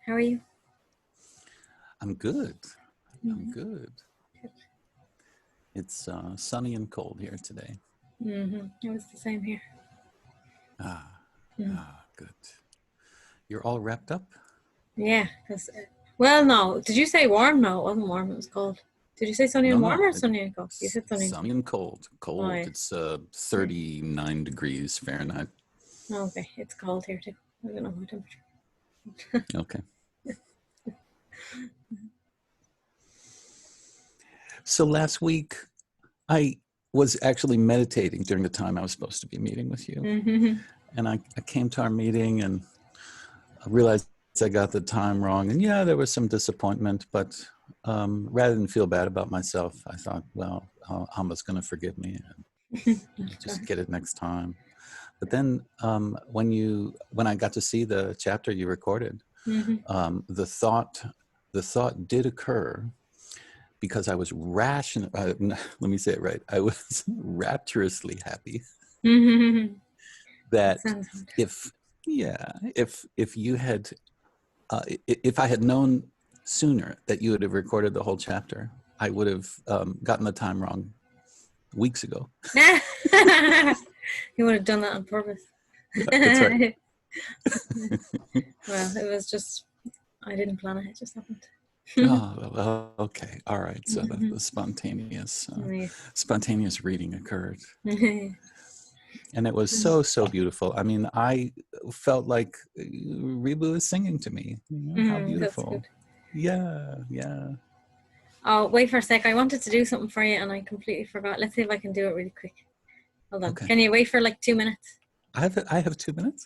How are you? I'm good. I'm Mm-hmm. good. It's sunny and cold here today. It was the same here. Good. You're all wrapped up? Yeah, because, well, no. Did you say warm? No, it wasn't warm. It was cold. Did you say sunny and warm or sunny and cold? You said sunny and cold. Sunny and cold. Cold. Oh, yeah. It's 39 degrees Fahrenheit. Okay, it's cold here too. I don't know what temperature. Okay. So last week, I was actually meditating during the time I was supposed to be meeting with you. Mm-hmm. And I came to our meeting and I realized I got the time wrong. And yeah, there was some disappointment, but rather than feel bad about myself, I thought, well, Alma's going to forgive me and just get it next time. But then when I got to see the chapter you recorded, the thought did occur because I was let me say it right. I was rapturously happy that if you had, if I had known sooner that you would have recorded the whole chapter, I would have gotten the time wrong weeks ago. You would have done that on purpose. That's right. Well, it was just, I didn't plan it. It just happened. Oh, okay. All right. So the spontaneous reading occurred. And it was so beautiful. I mean, I felt like Ribu was singing to me. How beautiful. Yeah. Oh, wait for a sec. I wanted to do something for you and I completely forgot. Let's see if I can do it really quick. Hold on. Okay. Can you wait for like 2 minutes? I have 2 minutes.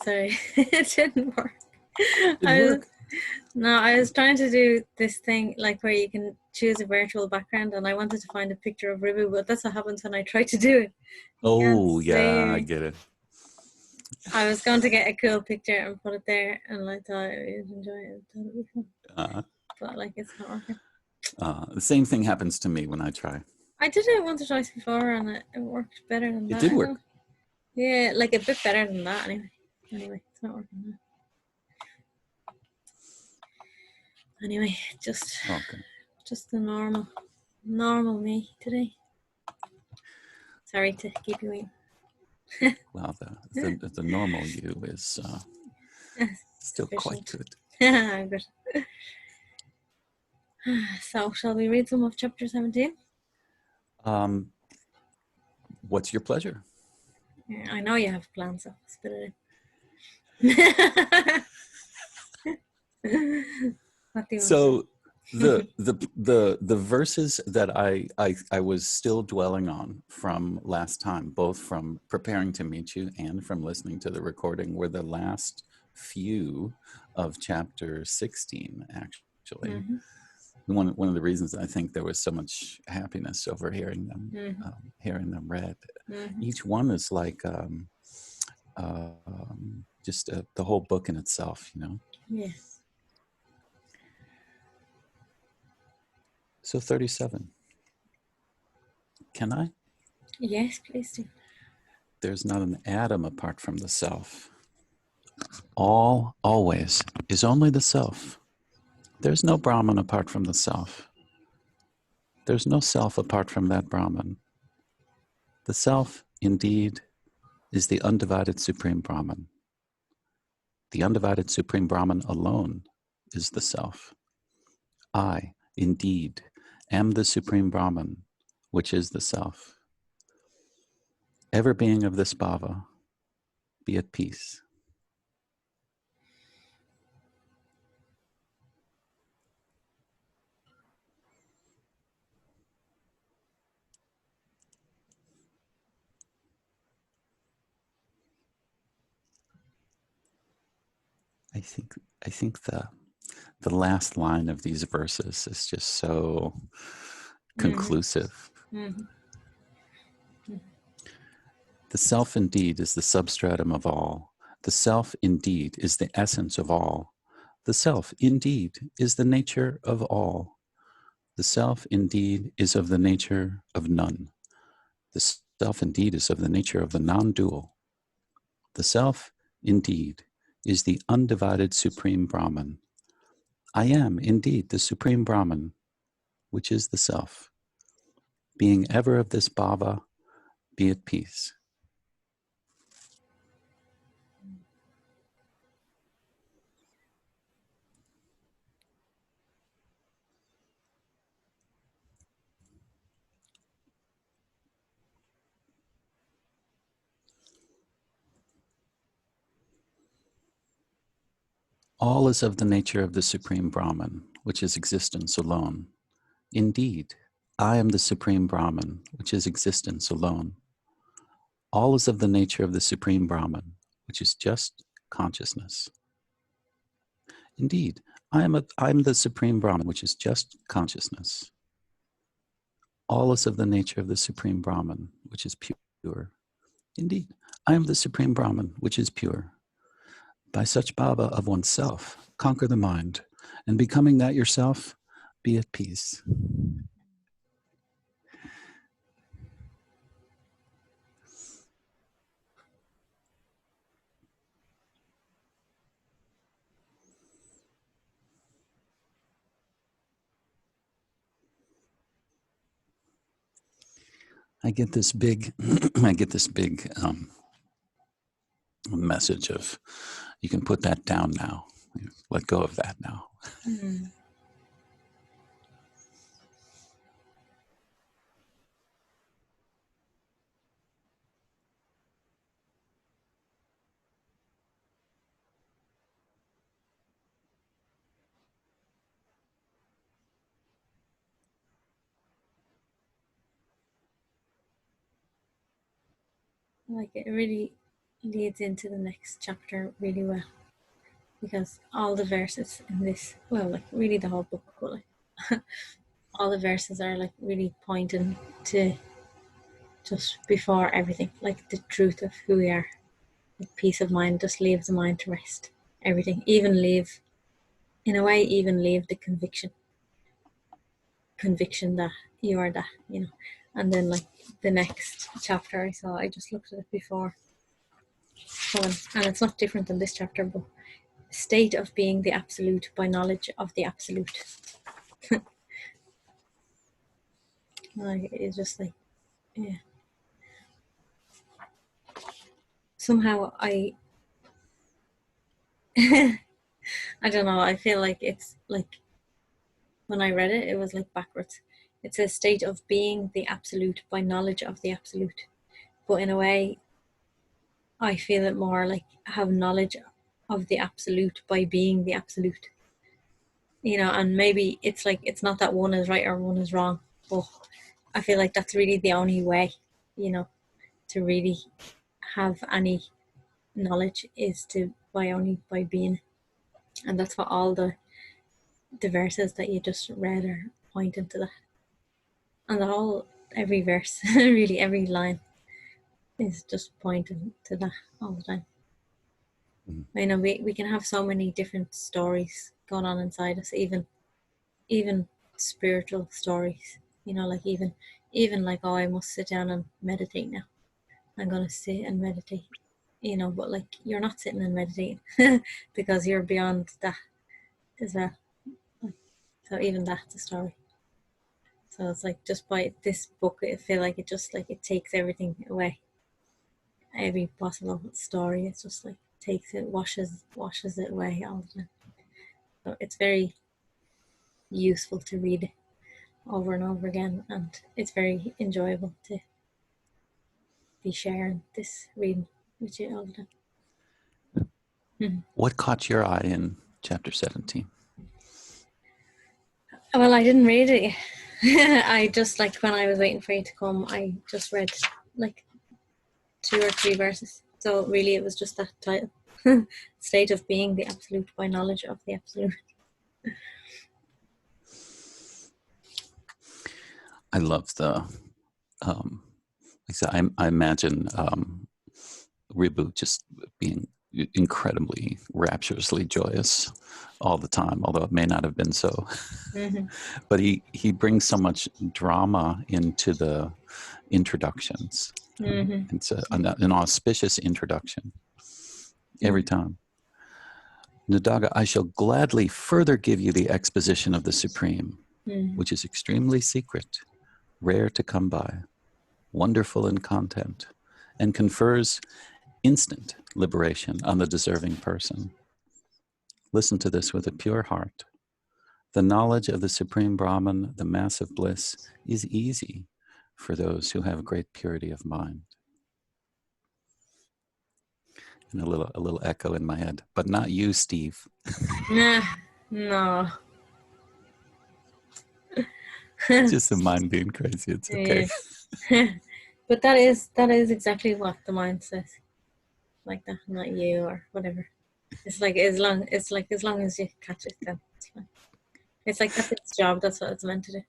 Sorry, it didn't work. I was trying to do this thing like where you can choose a virtual background, and I wanted to find a picture of Ribu, but that's what happens when I try to do it. Oh yeah, I get it. I was going to get a cool picture and put it there, and I thought you'd enjoy it. I thought it'd be fun. But like, it's not working. The same thing happens to me when I try. I did it once or twice before, and it worked better than that. It did work. Yeah, like a bit better than that anyway. It's not working now. Anyway, just the normal me today. Sorry to keep you waiting. Well, the normal you is still quite good. Good. So, shall we read some of chapter 17? What's your pleasure? I know you have plans, so spit it in. What do you want to say? The verses that I was still dwelling on from last time, both from preparing to meet you and from listening to the recording, were the last few of chapter 16, actually. Mm-hmm. One of the reasons I think there was so much happiness over hearing them, Mm-hmm. hearing them read. Mm-hmm. Each one is like just the whole book in itself, you know. Yes. So 37. Can I? Yes, please do. There's not an atom apart from the self. All, always, is only the self. There's no Brahman apart from the self. There's no self apart from that Brahman. The self, indeed, is the undivided Supreme Brahman. The undivided Supreme Brahman alone is the self. I, indeed, am the Supreme Brahman, which is the self. Ever being of this bhava, be at peace. I think the last line of these verses is just so conclusive. Mm-hmm. The self indeed is the substratum of all. The self indeed is the essence of all. The self indeed is the nature of all. The self indeed is of the nature of none. The self indeed is of the nature of the non-dual. The self indeed is the undivided Supreme Brahman. I am indeed the Supreme Brahman, which is the self. Being ever of this bhava, be at peace. All is of the nature of the Supreme Brahman, which is existence alone. Indeed, I am the Supreme Brahman, which is existence alone. All is of the nature of the Supreme Brahman, which is just consciousness. Indeed, I am the Supreme Brahman, which is just consciousness. All is of the nature of the Supreme Brahman, which is pure. Indeed, I am the Supreme Brahman, which is pure. By such bhava of oneself, conquer the mind, and becoming that yourself, be at peace. I get this big, message of, you can put that down now. Let go of that now. Mm-hmm. Like it really leads into the next chapter really well, because all the verses in this, well, like really the whole book, but like all the verses are like really pointing to just before everything, like the truth of who we are. Like peace of mind, just leave the mind to rest. Everything, even leave, in a way, even leave the conviction that you are that, you know. And then like the next chapter I saw, I just looked at it before coming, and it's not different than this chapter, but state of being the absolute by knowledge of the absolute. Like it's just like, yeah. Somehow I I don't know, I feel like it's like when I read it, it was like backwards. It's a state of being the absolute by knowledge of the absolute. But in a way, I feel it more like have knowledge of the absolute by being the absolute. and maybe it's like, it's not that one is right or one is wrong, but I feel like that's really the only way, to really have any knowledge, is to only by being. And that's what all the verses that you just read are pointing to that. And every verse, really every line, is just pointing to that all the time. Mm-hmm. I know we can have so many different stories going on inside us, even spiritual stories. Like even like, oh, I must sit down and meditate now. I'm gonna sit and meditate. But like, you're not sitting and meditating because you're beyond that as well. So even that's a story. So it's like, just by this book, I feel like it takes everything away. Every possible story, it's just like takes it, washes it away all the time. So it's very useful to read over and over again, and it's very enjoyable to be sharing this reading with you all the time. What caught your eye in chapter 17? Well, I didn't read it. I just, like, when I was waiting for you to come, I just read like 2 or 3 verses. So really, it was just that title, "State of Being, the Absolute by Knowledge of the Absolute." I love the, like I said, I imagine Ribu just being incredibly rapturously joyous all the time, although it may not have been so. Mm-hmm. But he brings so much drama into the introductions. Mm-hmm. It's an auspicious introduction every time. Nadaga, I shall gladly further give you the exposition of the Supreme, which is extremely secret, rare to come by, wonderful in content, and confers instant liberation on the deserving person. Listen to this with a pure heart. The knowledge of the Supreme Brahman, the massive bliss, is easy for those who have great purity of mind. And a little echo in my head, but not you, Steve. Nah, no. Just the mind being crazy. It's okay. Yeah. But that is exactly what the mind says. Like that, not you or whatever. It's like, as long as you catch it, then it's fine. It's like, that's its job. That's what it's meant to do.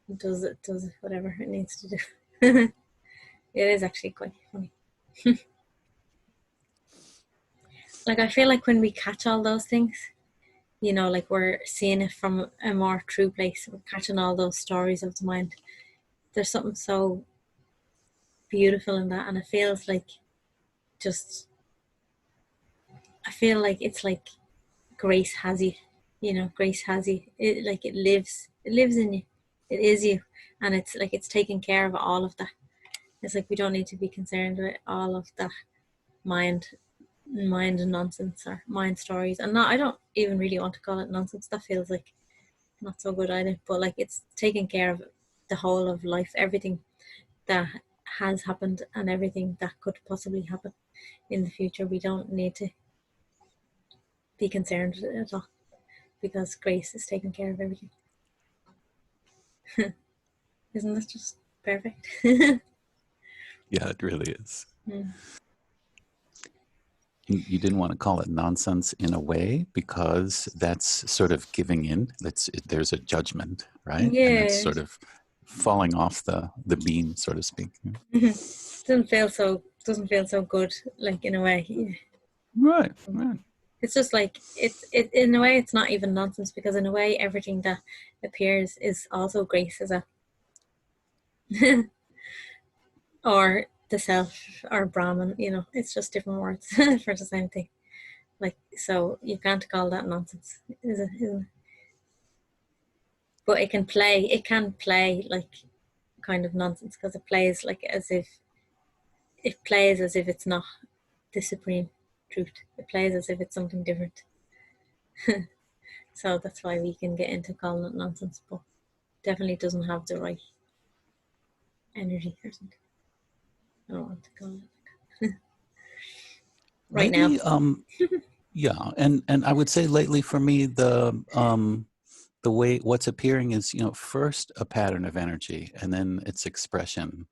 It does whatever it needs to do. It is actually quite funny. Like, I feel like when we catch all those things, like, we're seeing it from a more true place. We're catching all those stories of the mind. There's something so beautiful in that, and it feels like, just I feel like it's like grace has you. Grace has you. It lives in you. It is you, and it's like, it's taking care of all of that. It's like, we don't need to be concerned with all of that mind nonsense or mind stories. And not, I don't even really want to call it nonsense. That feels like not so good either. But like, it's taking care of the whole of life, everything that has happened and everything that could possibly happen in the future. We don't need to be concerned with it at all, because grace is taking care of everything. Isn't that just perfect? Yeah, it really is. Mm. You didn't want to call it nonsense in a way, because that's sort of giving in. There's a judgment, right? And it's Yeah. sort of falling off the beam, so to speak. doesn't feel so good, like, in a way. Right. It's just like, it in a way, it's not even nonsense, because in a way, everything that appears is also grace as well. Or the self, or Brahman. It's just different words for the same thing. Like, so you can't call that nonsense, isn't it? But it can play like kind of nonsense, because it plays as if it's not the supreme truth. It plays as if it's something different. So that's why we can get into calling it nonsense, but definitely doesn't have the right energy or something. I don't want to call it right now. Maybe Yeah, and I would say lately for me the way what's appearing is, first a pattern of energy and then its expression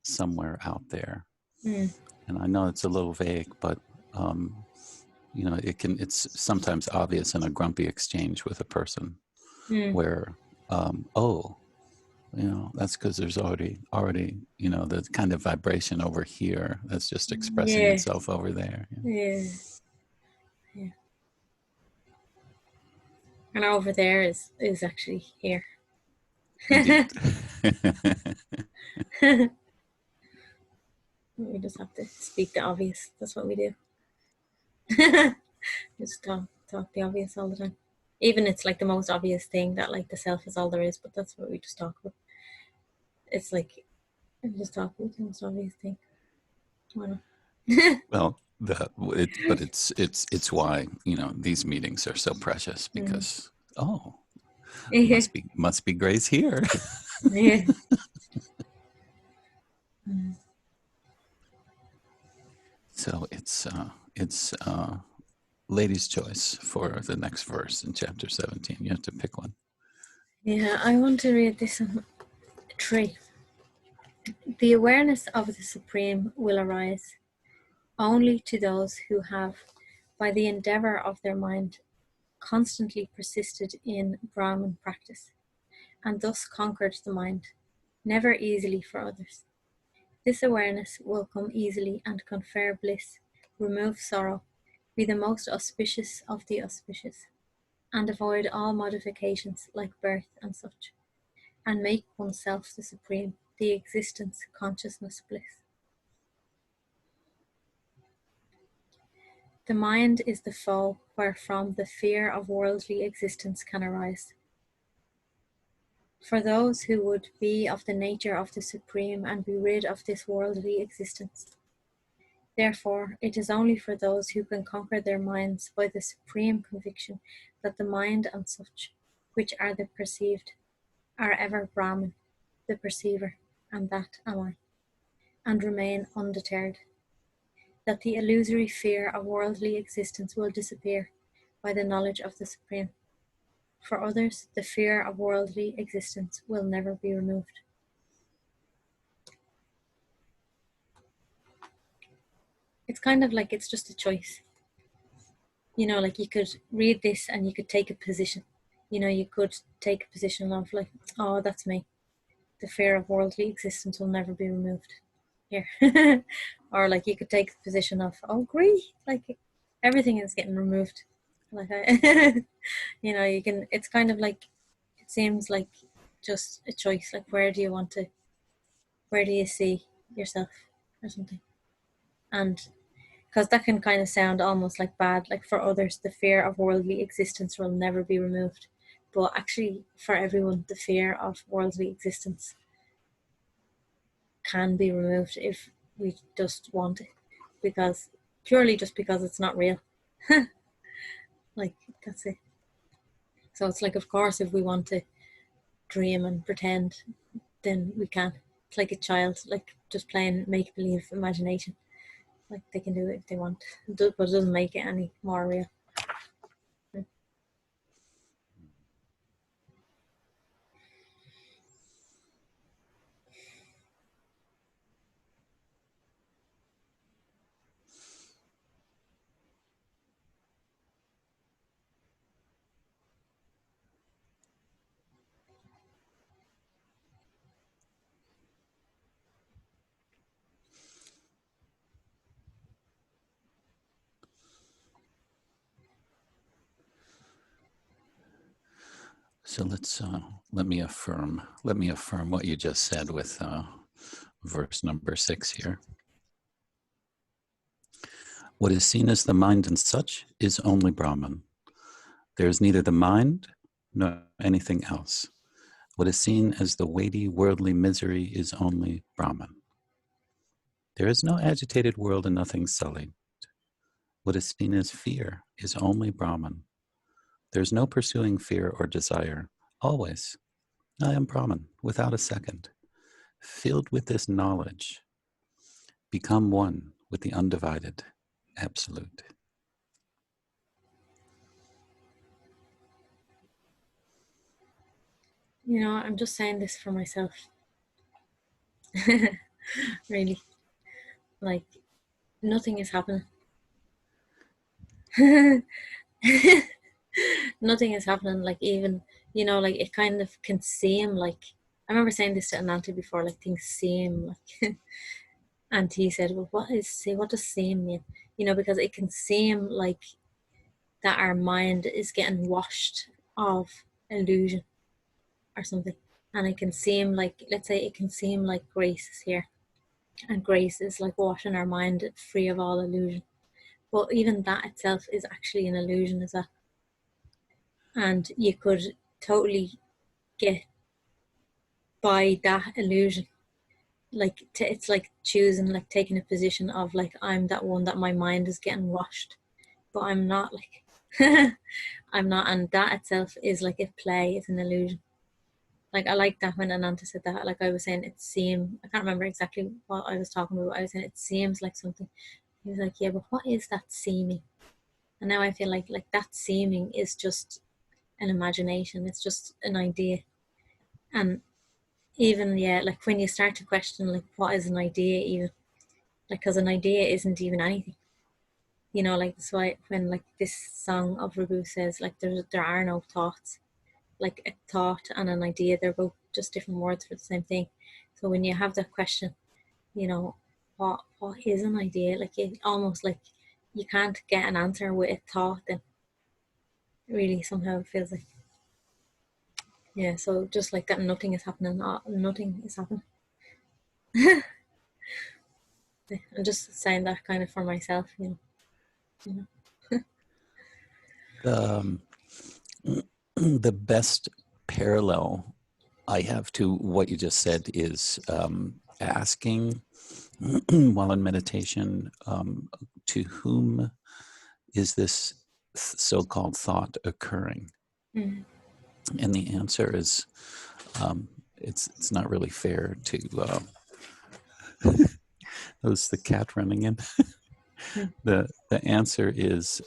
somewhere out there. Mm. And I know it's a little vague, but it's sometimes obvious in a grumpy exchange with a person Mm. where oh, that's because there's already the kind of vibration over here that's just expressing Yeah. itself over there. Yeah. Yeah. And over there is actually here. Indeed. We just have to speak the obvious. That's what we do. Just talk the obvious all the time. Even it's like the most obvious thing that like the self is all there is, but that's what we just talk about. It's like we just talk about the most obvious thing. Why not? Well, but it's why these meetings are so precious Mm. because oh, Yeah. must be grace here. Yeah. Mm. So it's lady's choice for the next verse in chapter 17. You have to pick one. Yeah, I want to read this one. 3. The awareness of the Supreme will arise only to those who have, by the endeavor of their mind, constantly persisted in Brahman practice, and thus conquered the mind, never easily for others. This awareness will come easily and confer bliss, remove sorrow, be the most auspicious of the auspicious, and avoid all modifications like birth and such, and make oneself the supreme, the existence, consciousness, bliss. The mind is the foe wherefrom the fear of worldly existence can arise. For those who would be of the nature of the Supreme and be rid of this worldly existence. Therefore, it is only for those who can conquer their minds by the supreme conviction that the mind and such, which are the perceived, are ever Brahman, the perceiver, and that am I, and remain undeterred, that the illusory fear of worldly existence will disappear by the knowledge of the Supreme. For others, the fear of worldly existence will never be removed. It's kind of like it's just a choice. Like you could read this and you could take a position. You could take a position of like, oh, that's me. The fear of worldly existence will never be removed. Here. Or like you could take the position of, oh, great, like everything is getting removed. Like you can, it's kind of like, it seems like just a choice. Like where do you see yourself or something? And because that can kind of sound almost like bad, like for others the fear of worldly existence will never be removed, but actually for everyone the fear of worldly existence can be removed if we just want it, because purely just because it's not real. Like that's it. So it's like, of course, if we want to dream and pretend, then we can. It's like a child, like just playing make believe imagination. Like they can do it if they want, but it doesn't make it any more real. So let me affirm what you just said with verse number 6 here. What is seen as the mind and such is only Brahman. There is neither the mind nor anything else. What is seen as the weighty worldly misery is only Brahman. There is no agitated world and nothing sullied. What is seen as fear is only Brahman. There is no pursuing fear or desire. Always, I am Brahman, without a second. Filled with this knowledge, become one with the undivided Absolute. I'm just saying this for myself. Really, like nothing is happening. Nothing is happening. Like even like it kind of can seem like I remember saying this to an auntie before. Like things seem like, and he said, "Well, what does seem mean?" Because it can seem like that our mind is getting washed of illusion or something, and it can seem like, let's say, it can seem like grace is here, and grace is like washing our mind free of all illusion. But even that itself is actually an illusion as well, and you could totally get by that illusion. Like it's like choosing, like taking a position of like I'm that one that my mind is getting washed, but I'm not. Like I'm not, and that itself is like a play, it's an illusion. Like I like that when Ananta said that. Like I was saying, it seemed, I can't remember exactly what I was talking about. I was saying it seems like something. He was like, yeah, but what is that seeming? And now I feel like that seeming is just an imagination. It's just an idea. And even, yeah, like when you start to question like what is an idea even, like because an idea isn't even anything. Like that's why when like this song of Rabu says like there are no thoughts. Like a thought and an idea, they're both just different words for the same thing. So when you have that question, you know what is an idea, like it almost like you can't get an answer with a thought. Then really somehow it feels like, yeah, so just like that, nothing is happening. Nothing is happening. I'm just saying that kind of for myself. You know. The, the best parallel I have to what you just said is asking while in meditation, to whom is this so-called thought occurring? Mm. And the answer is, it's not really fair to. Those the cat running in. Mm. The answer is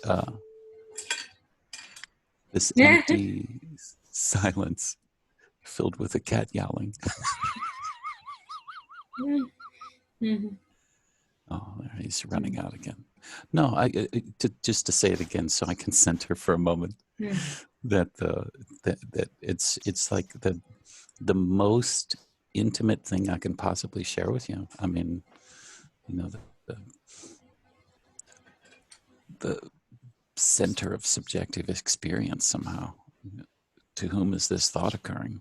this Yeah. empty silence filled with a cat yowling. Mm-hmm. Oh, there he's running out again. No, just to say it again, so I can center for a moment. Mm. That that it's like the most intimate thing I can possibly share with you. I mean, the, the center of subjective experience somehow. To whom is this thought occurring?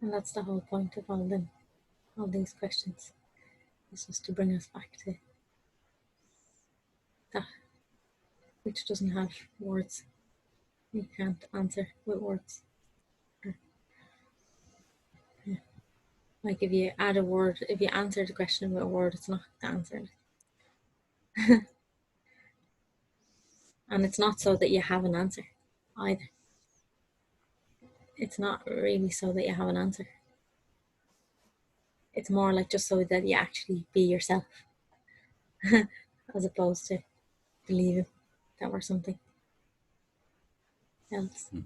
And that's the whole point of all these questions. It's just to bring us back to that which doesn't have words. You can't answer with words. Yeah. Like if you add a word, if you answer the question with a word, it's not the answer. And it's not so that you have an answer either. It's not really so that you have an answer. It's more like just so that you actually be yourself, as opposed to believing that we're something else. Mhm.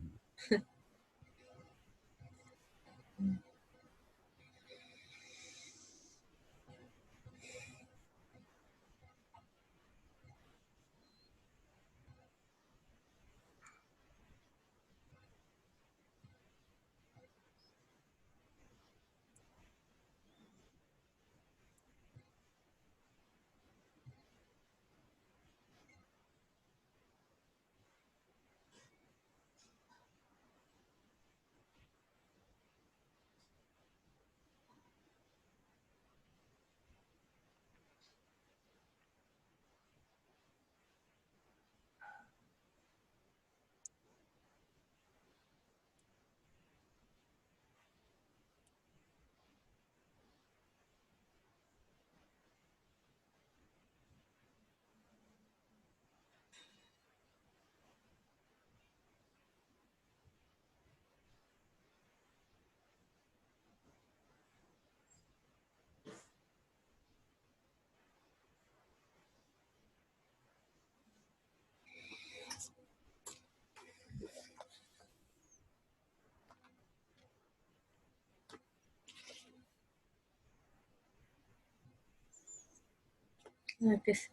Like this,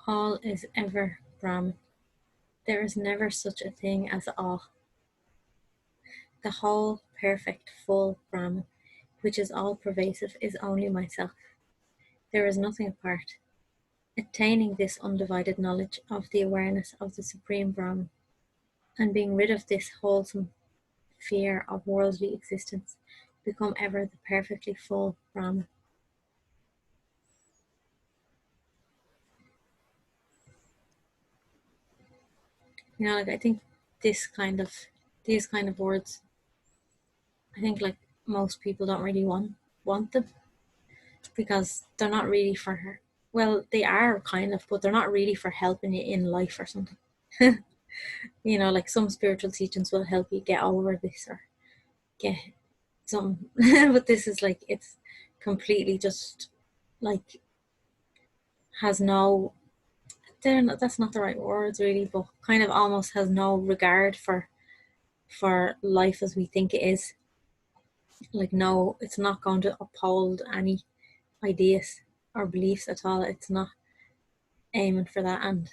all is ever Brahman. There is never such a thing as all. The whole, perfect, full Brahman, which is all pervasive, is only myself. There is nothing apart. Attaining this undivided knowledge of the awareness of the Supreme Brahman, and being rid of this wholesome fear of worldly existence, become ever the perfectly full Brahman. You know, like I think this kind of these kind of words, I think like most people don't really want them, because they're not really for her. Well, they are kind of, but they're not really for helping you in life or something. You know, like some spiritual teachings will help you get over this or get some, but this is like, it's completely just like has no, that's not the right words really, but kind of almost has no regard for life as we think it is. Like, no, it's not going to uphold any ideas or beliefs at all. It's not aiming for that. And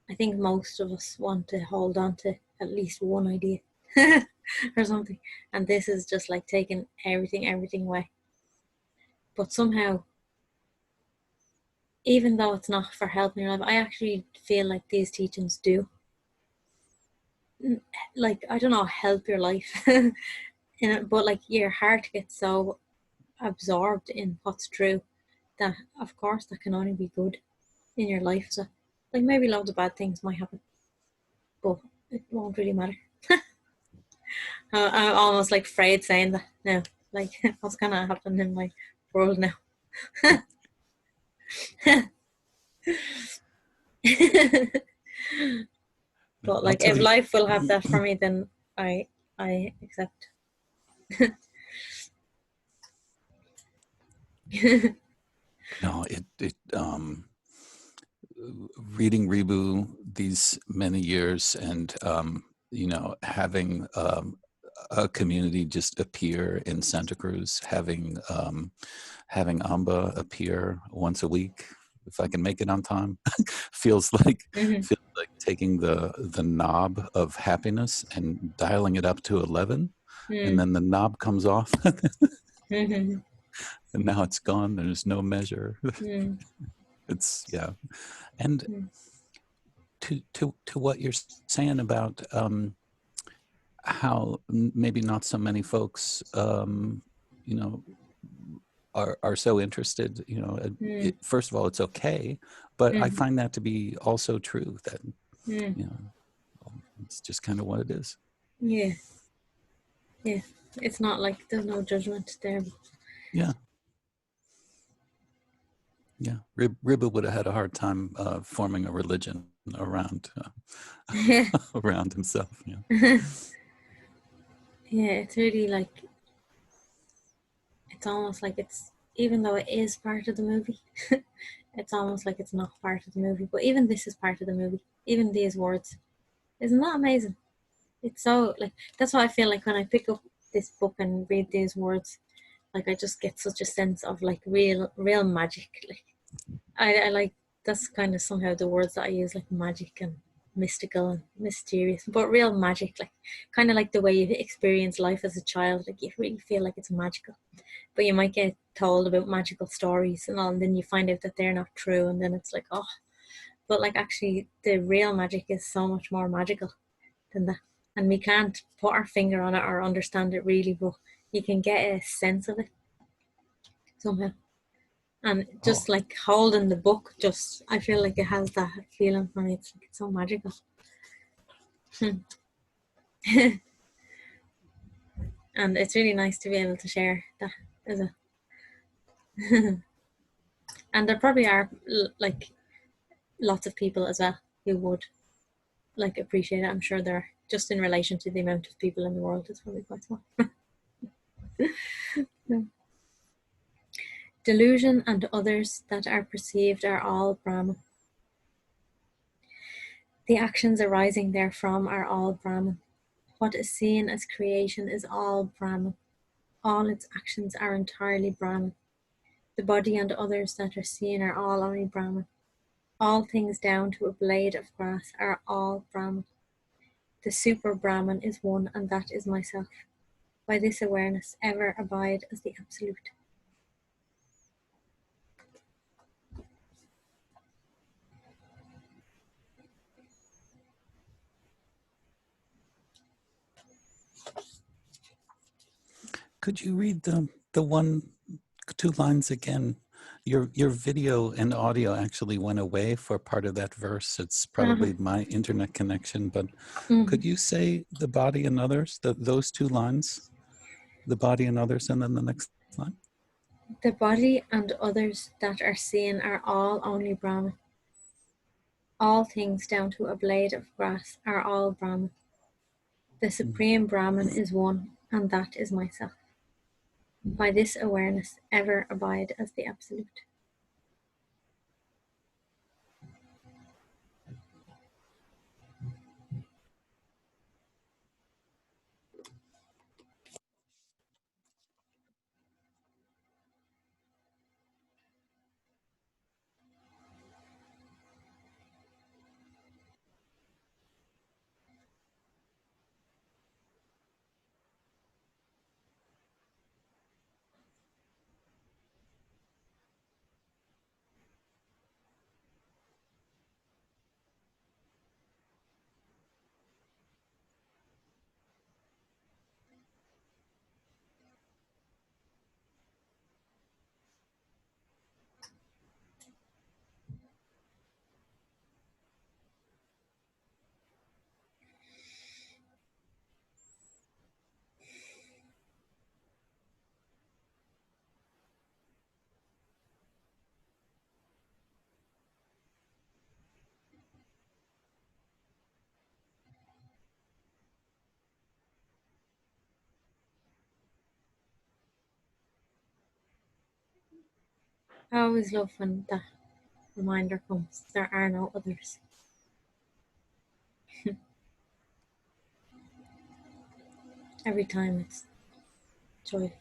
I think most of us want to hold on to at least one idea or something. And this is just like taking everything away. But somehow, even though it's not for helping your life, I actually feel like these teachings do, like, I don't know, help your life. But like your heart gets so absorbed in what's true that, of course, that can only be good in your life. So, like, maybe loads of bad things might happen, but it won't really matter. I'm almost like afraid saying that now. Like, what's gonna happen in my world now? But I'll like, tell if you. life will have that for me, then I accept. No, reading Rebu these many years, and having a community just appear in Santa Cruz, having Amba appear once a week, if I can make it on time, feels like Mm-hmm. taking the knob of happiness and dialing it up to 11, and Mm-hmm. then the knob comes off, Mm-hmm. and now it's gone. There's no measure. It's yeah, and to what you're saying about how maybe not so many folks, you know, are so interested. Mm-hmm. First of all, it's okay, but I Mm-hmm. find that to be also true. That Mm-hmm. you know, it's just kind of what it is. Yeah, yeah. It's not like there's no judgment there. Yeah, yeah. Ribba would have had a hard time forming a religion around Yeah. around himself. Yeah. Yeah, it's really like, it's almost like it's, even though it is part of the movie, it's almost like it's not part of the movie. But even this is part of the movie. Even these words. Isn't that amazing? It's so like, that's why I feel like when I pick up this book and read these words, like I just get such a sense of like real magic. Like I like, that's kind of somehow the words that I use, like magic and mystical and mysterious, but real magic, like kind of like the way you experience life as a child. Like you really feel like it's magical, but you might get told about magical stories and all, and then you find out that they're not true, and then it's like, oh, but like actually the real magic is so much more magical than that, and we can't put our finger on it or understand it really, but you can get a sense of it somehow. And Oh, just like holding the book, just I feel like it has that feeling for me. It's like, it's so magical. And it's really nice to be able to share that as a and there probably are like lots of people as well who would like appreciate it. I'm sure there are, just in relation to the amount of people in the world, it's probably quite small. Delusion and others that are perceived are all Brahman. The actions arising therefrom are all Brahman. What is seen as creation is all Brahman. All its actions are entirely Brahman. The body and others that are seen are all only Brahman. All things down to a blade of grass are all Brahman. The super Brahman is one, and that is myself. By this awareness, ever abide as the absolute. Could you read the one, two lines again? Your video and audio actually went away for part of that verse. It's Uh-huh. probably my internet connection, but Mm. could you say the body and others, those two lines, the body and others, and then the next line? The body and others that are seen are all only Brahman. All things down to a blade of grass are all Brahman. The supreme Brahman is one, and that is myself. By this awareness, ever abide as the absolute. I always love when that reminder comes. There are no others. Every time it's joy.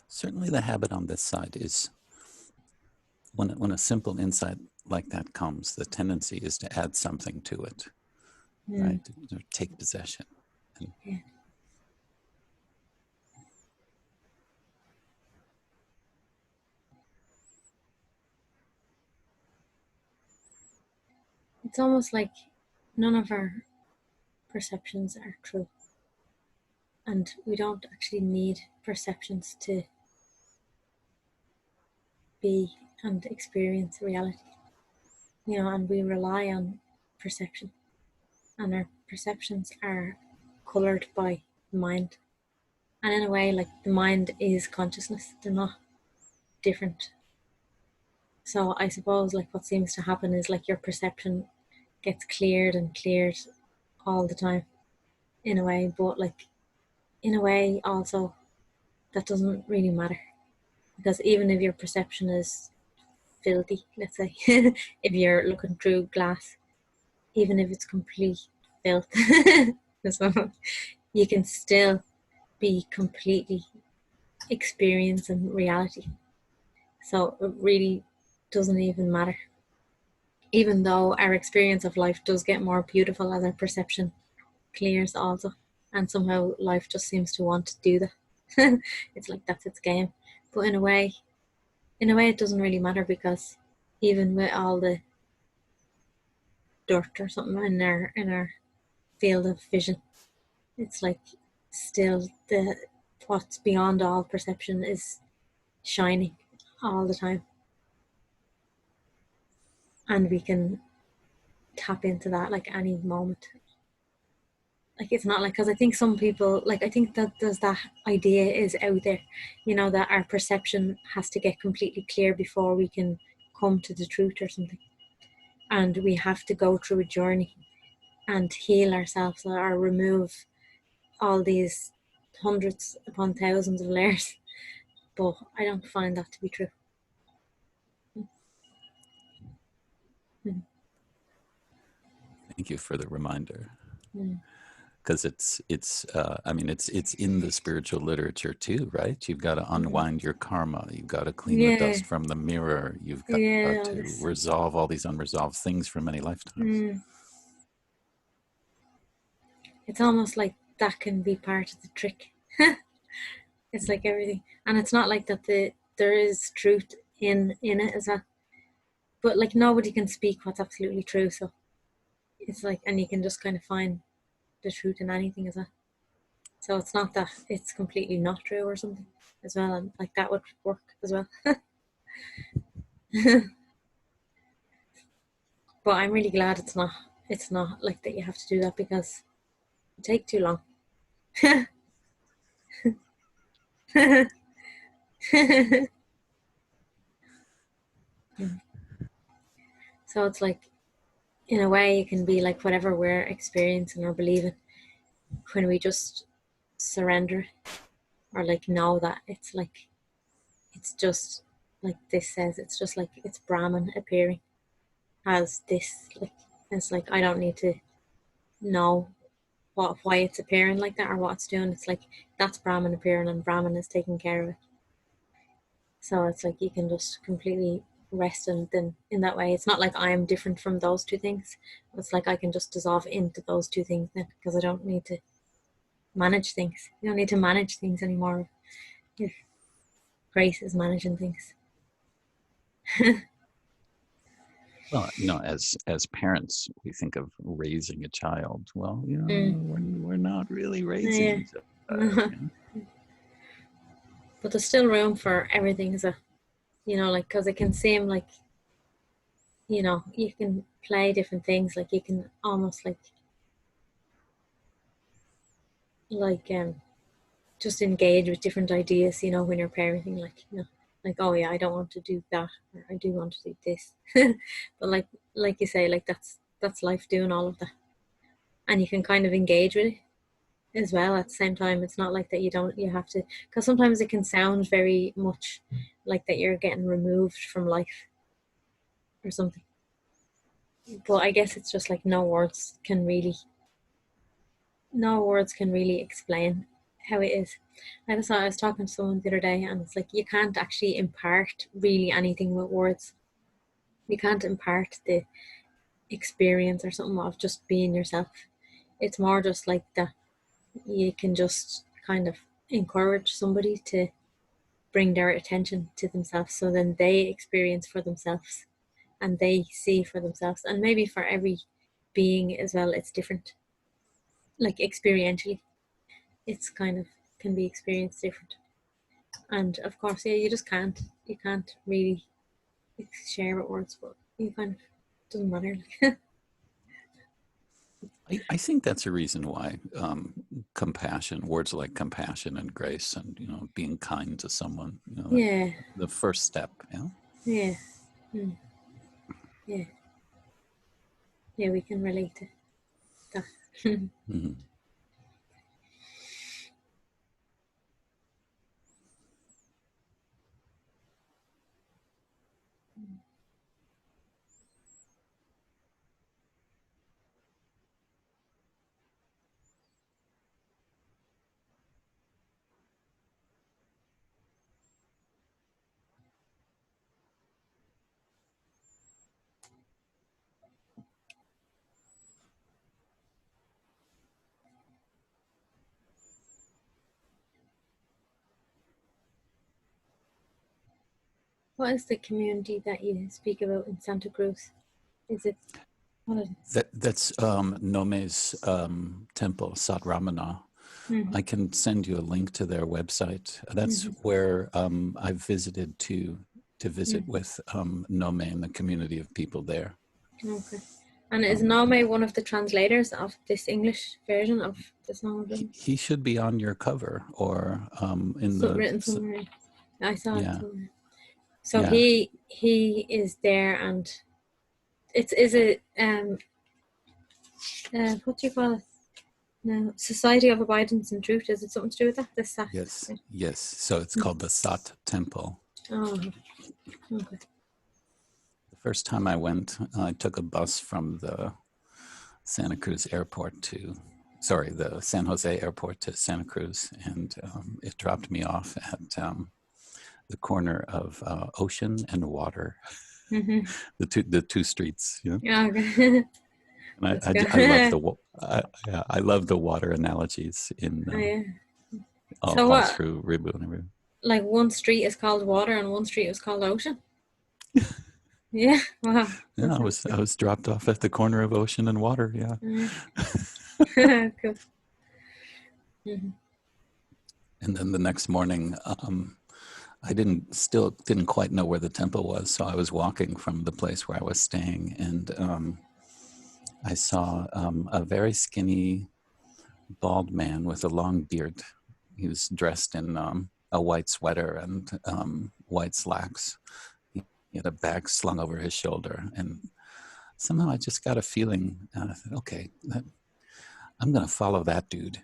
Certainly the habit on this side is when a simple insight like that comes, the tendency is to add something to it, Mm. right? To take possession. And Yeah. It's almost like none of our perceptions are true. And we don't actually need perceptions to be and experience reality. And we rely on perception. And our perceptions are colored by the mind. And in a way, like the mind is consciousness, they're not different. So I suppose like what seems to happen is like your perception gets cleared and cleared all the time in a way, but like in a way also that doesn't really matter, because even if your perception is filthy, let's say, if you're looking through glass, even if it's complete filth, so you can still be completely experiencing reality. So it really doesn't even matter. Even though our experience of life does get more beautiful as our perception clears also. And somehow life just seems to want to do that. It's like that's its game. But in a way it doesn't really matter, because even with all the dirt or something in our field of vision, it's like still the what's beyond all perception is shining all the time, and we can tap into that like any moment. Like it's not like, because I think some people, like I think that there's that idea is out there, that our perception has to get completely clear before we can come to the truth or something, and we have to go through a journey and heal ourselves or remove all these hundreds upon thousands of layers. But I don't find that to be true. Thank you for the reminder. Mm. Because I mean, it's in the spiritual literature too, right? You've got to unwind your karma. You've got to clean the Yeah, dust from the mirror. You've got yeah, all to this. resolve all these unresolved things from many lifetimes. Mm. It's almost like that can be part of the trick. It's like everything, and it's not like that. There is truth in it as well, but like nobody can speak what's absolutely true. So it's like, and you can just kind of find the truth in anything as well. So it's not that it's completely not true or something as well, and like that would work as well. But I'm really glad it's not. It's not like that. You have to do that because it take too long. So it's like, in a way, it can be like whatever we're experiencing or believing when we just surrender or like know that it's like, it's just like this says, it's just like it's Brahman appearing as this. Like, it's like I don't need to know why it's appearing like that or what it's doing. It's like that's Brahman appearing and Brahman is taking care of it. So it's like you can just completely rest in then in that way. It's not like I am different from those two things. It's like I can just dissolve into those two things then because I don't need to manage things. You don't need to manage things anymore if Grace is managing things. Well, as parents, we think of raising a child. Well, Mm. we're not really raising Yeah. each other. You know? But there's still room for everything, so like because it can seem like you can play different things, like you can almost like just engage with different ideas, when you're parenting, like, oh yeah, I don't want to do that, or I do want to do this. But like you say, like that's life doing all of that, and you can kind of engage with it as well at the same time. It's not like that you have to, because sometimes it can sound very much like that you're getting removed from life or something. But I guess it's just like no words can really explain how it is. I was talking to someone the other day, and it's like you can't actually impart really anything with words. You can't impart the experience or something of just being yourself. It's more just like that you can just kind of encourage somebody to bring their attention to themselves, so then they experience for themselves and they see for themselves. And maybe for every being as well, it's different. Like experientially, it's kind of can be experienced different. And of course, yeah, you can't really share with words, but you kind of doesn't matter. I think that's a reason why compassion, words like compassion and grace, and being kind to someone, like Yeah, the first step. yeah, mm, yeah, yeah. We can relate to that. Mhm. What is the community that you speak about in Santa Cruz? Is it what is it? That's Nome's temple, Sat Ramana. Mm-hmm, I can send you a link to their website. That's mm-hmm, where I've visited to visit mm-hmm. with Nome and the community of people there. Okay. And is Um, Nome one of the translators of this English version of the Song of Rhythm? he should be on your cover or in So the written somewhere. I saw it yeah, somewhere. So yeah. he is there, and it's is it what do you call it? No, Society of Abidance and Truth. Is it something to do with that? The SAT. Yes, yes. So it's called the Sat Temple. Oh, okay. The first time I went, I took a bus from the Santa Cruz Airport the San Jose Airport to Santa Cruz, and it dropped me off at the corner of Ocean and Water, Mm-hmm. the two streets. You know, Yeah, okay. and That's I love good. yeah, I love the water analogies in Oh, yeah. So all what? through Ribu and Ribu. Like one street is called Water and one street is called Ocean. Yeah. Wow. Yeah, That sounds I good. was dropped off at the corner of Ocean and Water. Yeah. Cool. Mm-hmm. And then the next morning, I still didn't quite know where the temple was, so I was walking from the place where I was staying, and I saw a very skinny, bald man with a long beard. He was dressed in a white sweater and white slacks. He had a bag slung over his shoulder, and somehow I just got a feeling. I thought, okay, I'm going to follow that dude.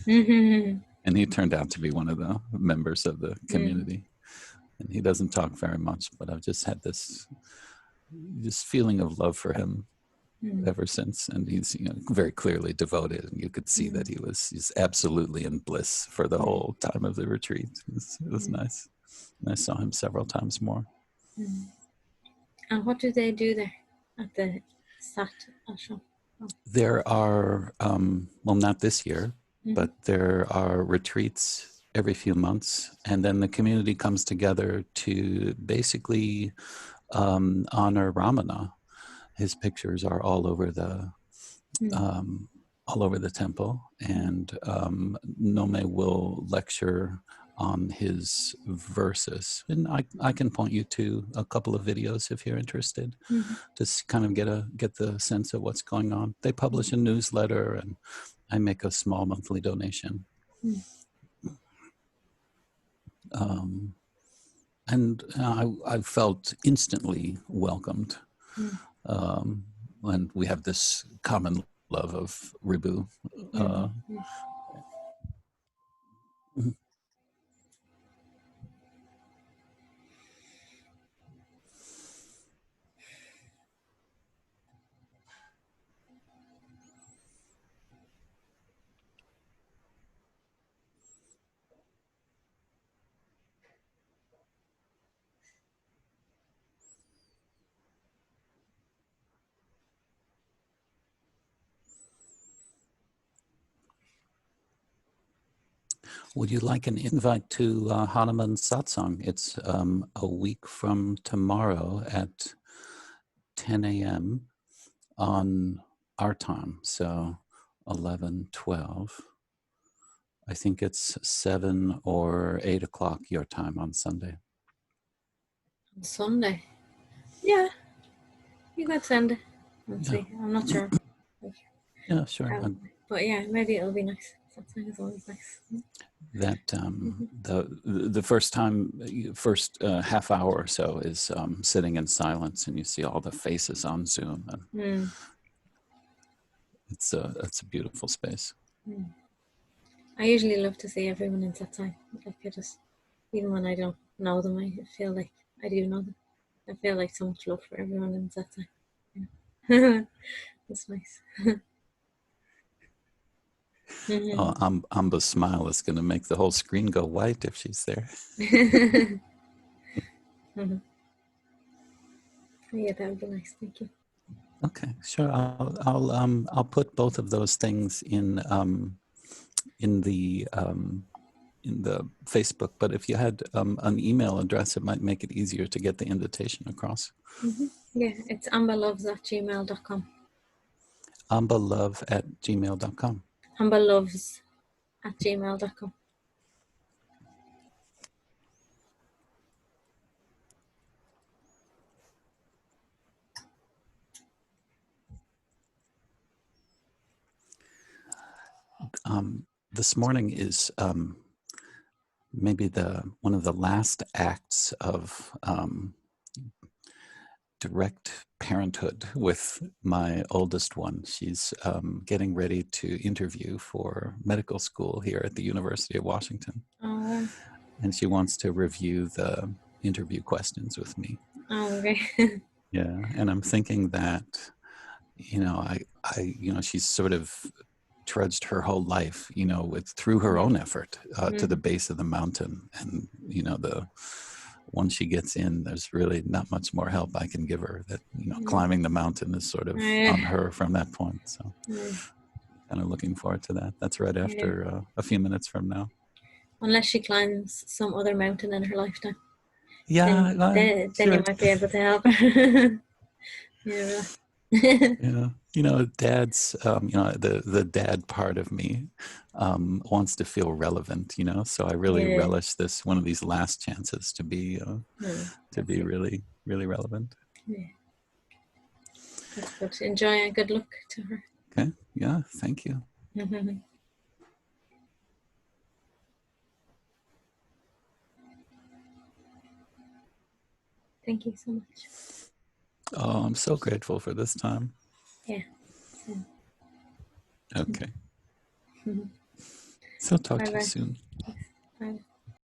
Mm-hmm. And he turned out to be one of the members of the community. And he doesn't talk very much, but I've just had this feeling of love for him ever since. And he's very clearly devoted, and you could see that he's absolutely in bliss for the whole time of the retreat. It was nice. And I saw him several times more. And what do they do there at the Sat ashram? There are, well, not this year, but there are retreats every few months. And then the community comes together to basically honor Ramana. His pictures are all over the temple, and Nome will lecture on his verses, and I can point you to a couple of videos if you're interested, to kind of get the sense of what's going on. They publish a newsletter, and I make a small monthly donation. And I felt instantly welcomed. And we have this common love of Ribu. Would you like an invite to Hanuman Satsang? It's a week from tomorrow at 10 a.m. on our time, so 11, 12. I think it's 7 or 8 o'clock your time on Sunday. On Sunday? Yeah, you could send it and see. I'm not sure. Yeah, sure. But yeah, maybe it'll be nice. Something is always nice. That the first half hour or so is sitting in silence, and you see all the faces on Zoom, and it's a beautiful space. I usually love to see everyone in that time. Like I just, even when I don't know them, I feel like I do know them. I feel like so much love for everyone in that time. Yeah. That's nice. Amba's smile is going to make the whole screen go white if she's there. Yeah, that would be nice. Thank you. Okay, sure. I'll put both of those things in the Facebook. But if you had an email address, it might make it easier to get the invitation across. Yeah, it's ambaloves@gmail.com. ambalove@gmail.com. ambaloves@gmail.com. This morning is maybe one of the last acts of direct parenthood with my oldest one. She's getting ready to interview for medical school here at the University of Washington. Oh, and she wants to review the interview questions with me. okay. Yeah, and I'm thinking that she's sort of trudged her whole life, through her own effort to the base of the mountain. And, the once she gets in, there's really not much more help I can give her. That, climbing the mountain is sort of on her from that point. So kind of looking forward to that. That's right after a few minutes from now. Unless she climbs some other mountain in her lifetime. Yeah. Then sure. you might be able to help her. Yeah. Dad's, the dad part of me wants to feel relevant, so I really relish this, one of these last chances to be really, really relevant. Yeah. That's good. Enjoy and good luck to her. Okay. Yeah. Thank you. Thank you so much. Oh, I'm so grateful for this time. Yeah. Okay. So talk to you soon. Bye.